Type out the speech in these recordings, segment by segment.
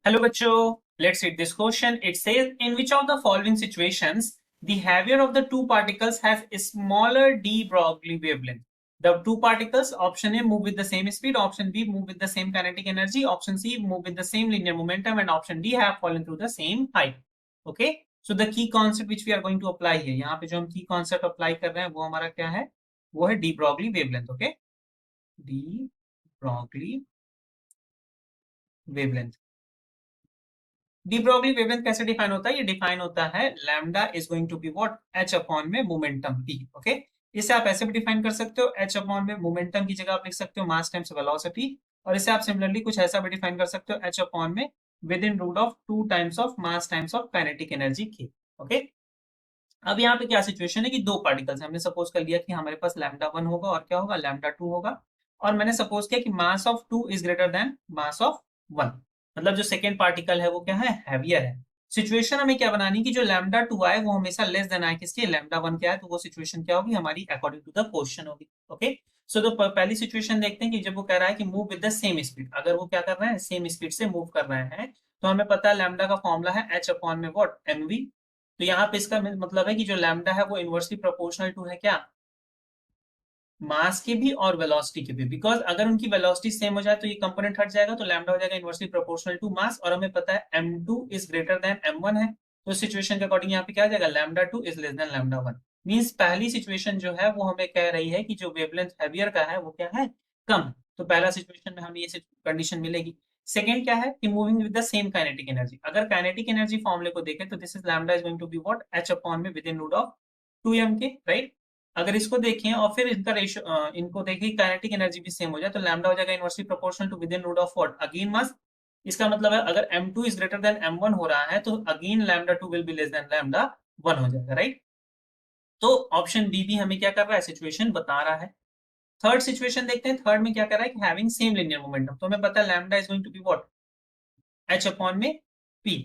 Hello, bachcho. Let's read this question. It says, in which of the following situations the heavier of the two particles has a smaller de Broglie wavelength? The two particles, option A, move with the same speed, option B, move with the same kinetic energy, option C, move with the same linear momentum, and option D, have fallen through the same height. Okay. So the key concept which we are going to apply here, यहाँ पे जो हम key concept apply कर रहे हैं वो हमारा क्या है? वो है de Broglie wavelength. Okay. De Broglie wavelength. De Broglie wavelength कैसे डिफाइन होता है? ये डिफाइन होता है lambda is going to be what, H upon में मोमेंटम पी. ओके, इसे आप ऐसे भी डिफाइन कर सकते हो, एच अपॉन में मोमेंटम की जगह आप लिख सकते हो मास टाइम्स वेलोसिटी, और इसे आप सिमिलरली कुछ ऐसा भी डिफाइन कर सकते हो, एच अपॉन में within root of 2 times of mass times of kinetic energy की. ओके, अब यहाँ पे क्या सिचुएशन है कि दो पार्टिकल्स, हमने सपोज कर लिया कि हमारे पास लैम्डा 1 होगा और क्या होगा, लैम्डा 2 होगा, और मैंने सपोज किया कि mass of 2 is greater then mass of 1, मतलब जो सेकेंड पार्टिकल है वो क्या है, हैवियर है. सिचुएशन हमें क्या बनानी कि जो लैम्डा 2 आए वो हमेशा लेस देन आए किसके, लैम्डा 1 क्या है, तो वो सिचुएशन क्या होगी हमारी अकॉर्डिंग टू द क्वेश्चन होगी. ओके, सो तो पहली सिचुएशन देखते हैं कि जब वो कह रहा है कि move with the same speed, अगर वो क्या कर रहे हैं, सेम स्पीड से मूव कर रहे हैं, तो हमें पता है लैम्डा का फॉर्मूला है एच अपॉन में व्हाट, एमवी. तो यहाँ पे इसका मतलब है कि जो लैम्डा है वो इनवर्सली प्रोपोर्शनल टू है क्या, मास के भी और वेलोसिटी के भी, बिकॉज अगर उनकी वेलोसिटी सेम हो जाए तो ये कंपोनेंट हट जाएगा, तो लैम्डा हो जाएगा इनवर्सली प्रोपोर्शनल टू मास, और हमें पता है m2 is greater than m1 है, तो सिचुएशन के अकॉर्डिंग यहाँ पे क्या आ जाएगा, lambda 2 is less than lambda 1. Means पहली सिचुएशन जो है वो हमें कह रही है कि जो वेवलेंथ हैवियर का है वो क्या है, कम. तो पहला सिचुएशन में हमें ये कंडीशन मिलेगी. सेकेंड क्या है कि moving with the same kinetic energy, अगर काइनेटिक एनर्जी फॉर्मूले को देखें तो this is lambda is going to be what, H upon में within root of 2m के, राइट. अगर इसको देखें और फिर इनका रेशियो इनको देखें, काइनेटिक एनर्जी भी सेम हो जाए तो लैम्डा हो जाएगा inversely proportional to within root of what, again mass. इसका मतलब है अगर m2 is greater than m1 हो रहा है तो again lambda 2 will be less than lambda 1 हो जाएगा, राइट. तो ऑप्शन बी भी हमें क्या कर रहा है, सिचुएशन बता रहा है. थर्ड सिचुएशन देखते हैं, थर्ड में क्या कर रहा है कि हैविंग सेम लिनियर मोमेंटम, तो हमें पता है lambda is going to be what, h upon में p,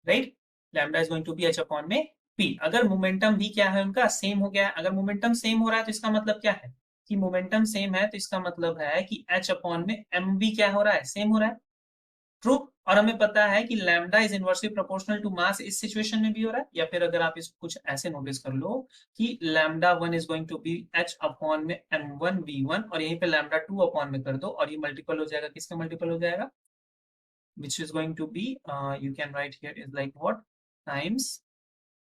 right. Lambda is going to be h upon में p. अगर मोमेंटम भी क्या है उनका सेम हो गया है, अगर मोमेंटम सेम हो रहा है तो इसका मतलब क्या है कि मोमेंटम सेम है, तो इसका मतलब है कि h अपॉन में m भी क्या हो रहा है, सेम हो रहा है. ट्रू. और हमें पता है कि lambda is inversely proportional to mass, इस सिचुएशन में भी हो रहा है. या फिर अगर आप इसको कुछ ऐसे नोटिस कर लो कि lambda 1 is going to be h upon में m1 v1, और यहीं पे लैम्डा 2 अपॉन में कर दो और ये मल्टीपल हो जाएगा, किसका मल्टीपल हो जाएगा, which is going to be you can write here is like what, times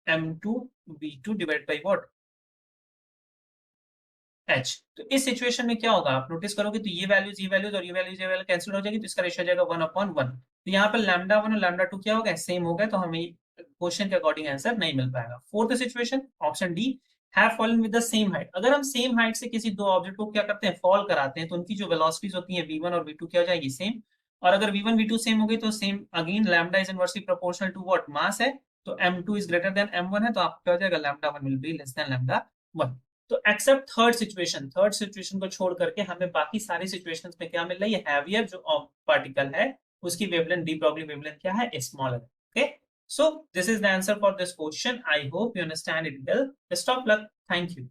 m2 v2 divided by what, h. तो इस सिचुएशन में क्या होगा, आप नोटिस करोगे तो ये वैल्यूज और ये वैल्यू कैंसिल हो जाएगी, तो इसका रेशियो जाएगा 1/1. तो यहाँ पर लैम्डा 1 और लैम्डा 2 क्या हो गया, सेम हो गए, तो हमें क्वेश्चन के अकॉर्डिंग आंसर नहीं मिल पाएगा. Fourth situation, option D, have fallen with the same height. अगर हम सेम हाइट से किसी दो ऑब्जेक्ट को क्या करते हैं, फॉल कराते हैं, तो उनकी जो वेलोसिटीज होती है v1 और v2 क्या हो जाएगी, सेम. और अगर v1 v2 सेम हो गई तो same again lambda is inversely proportional to what, mass है, तो m2 is greater than m1 है, तो आपको क्या हो जाएगा, lambda 1 will be less than lambda 1. तो एक्सेप्ट थर्ड सिचुएशन को छोड़ करके हमें बाकी सारी सिचुएशंस में क्या मिल रहा है, ये हैवियर जो पार्टिकल है उसकी वेवलेंथ, डी ब्रॉगली वेवलेंथ क्या है, smaller. Okay, so this is the answer for this question. I hope you understand it well. Best of luck. Thank you.